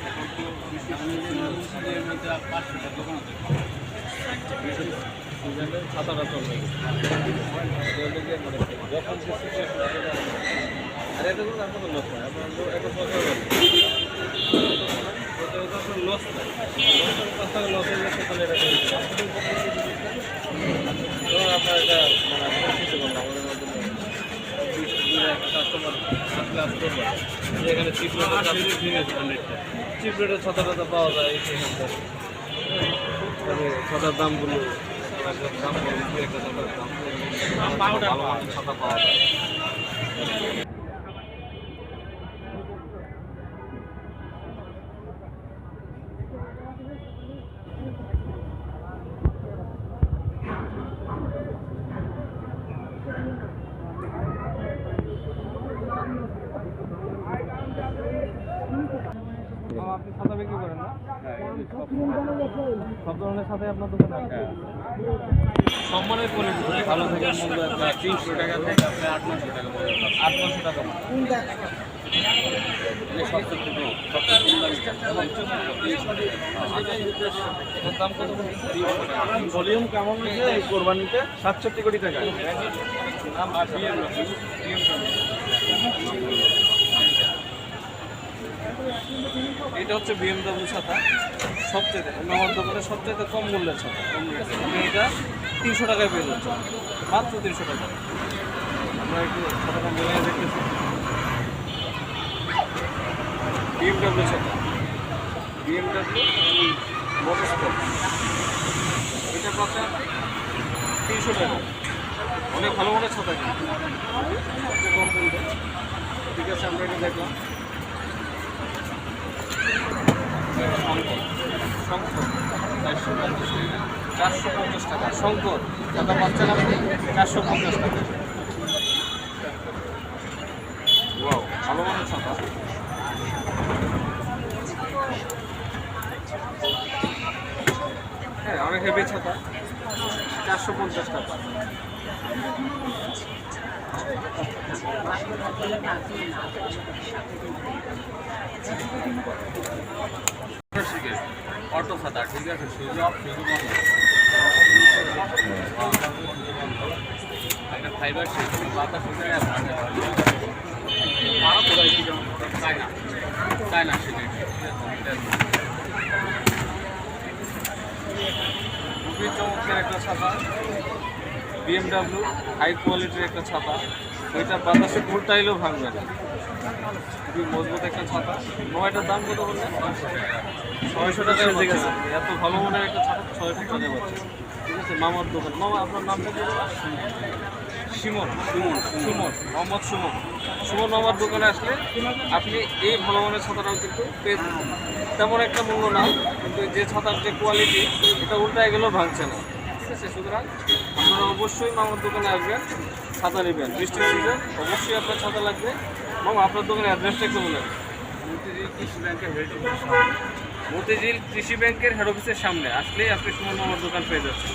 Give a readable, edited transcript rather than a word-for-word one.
এখন তো সিজনের মধ্যে 500 টাকা দোকান আছে। সিজনের ছাতাটা চলবে যখন আর এটা কিন্তু আপনার লস হয়, আপনার একটা পয়সা লস লস হয়ে যাচ্ছে, তাহলে এটা আপনার এটা মানে কিছু বললাম আমাদের মাধ্যমে কাস্টমার আসলে আসতে পারে এখানে চিপ রেটের ছাতা টাতা পাওয়া যায়। ছাতার দামগুলো দাম একটা ছাতার দাম ভালো ছাতা পাওয়া যায়। আপনি ছাতা বিক্রি করেন না? সব ধরনের ছাতাই আপনার দোকানে আছে? সব মানের কোয়ালিটি ভালো থেকে মূল্য আপনার 300 টাকা থেকে আপনি 800 টাকা পর্যন্ত। 800 টাকা এটার দাম কত? ভলিউম কেমন হয়েছে এই কোরবানিতে? 67 কোটি টাকা। এটা হচ্ছে BMW ছাতা, সবচেয়ে আমার দোকানে সবচেয়ে কম মূল্যের ছাতা। আপনি এটা 300 টাকায় পেয়ে যাচ্ছেন, মাত্র 300 টাকা। আমরা একটু ছাতাটা মিলিয়ে দেখতেছি। BMW ছাতা, BMW মোটরস্পোর্ট, এটা কত? 300 টাকা। অনেক ভালো মানের ছাতা কিন্তু সবচেয়ে কম মূল্যে। ঠিক আছে, আমরা এটা দেখলাম। শঙ্কর 450 টাকা। শঙ্কর ছাতা পাচ্ছেন আপনি 450 টাকা। ওয়াও, ভালো মানের ছাতা। হ্যাঁ, অনেক হেভি ছাতা, 450 টাকা। অটো ছাতা, ঠিক আছে, একটা ফাইবার বাতাস চায়না সেটাই খুবই চমৎকার একটা ছাতা। BMW হাই কোয়ালিটির একটা ছাতা, ওইটা বাতাসে উল্টাইলেও ভাঙবে না। খুবই মজবুত একটা ছাতা। এটার দাম কত বললেন? 600 টাকায় বেঁচে গেছে। এত ভালো মানের একটা ছাতা 600 টাকায় পাচ্ছে। ঠিক আছে, মামার দোকান। মামা, আপনার নামটা কি? সুমন। মোহাম্মদ সুমন মামার দোকানে আসলে আপনি এই ভালো মানের ছাতাটাও কিন্তু পেয়ে যাবেন। তেমন একটা মূল্য না, কিন্তু যে ছাতার যে কোয়ালিটি, এটা উল্টায় গেলেও ভাঙছে না। ঠিক আছে, সুতরাং আপনারা অবশ্যই মামার দোকানে আসবেন, ছাতা নেবেন। বৃষ্টির সিজন, অবশ্যই আপনার ছাতা লাগবে। মামা, আপনার দোকানের অ্যাড্রেসটা একটু বলেন। মতিঝিল কৃষি ব্যাংকের হেড অফিসের সামনে আসলেই আপনি সুমন মামার দোকান পেয়ে যাচ্ছেন।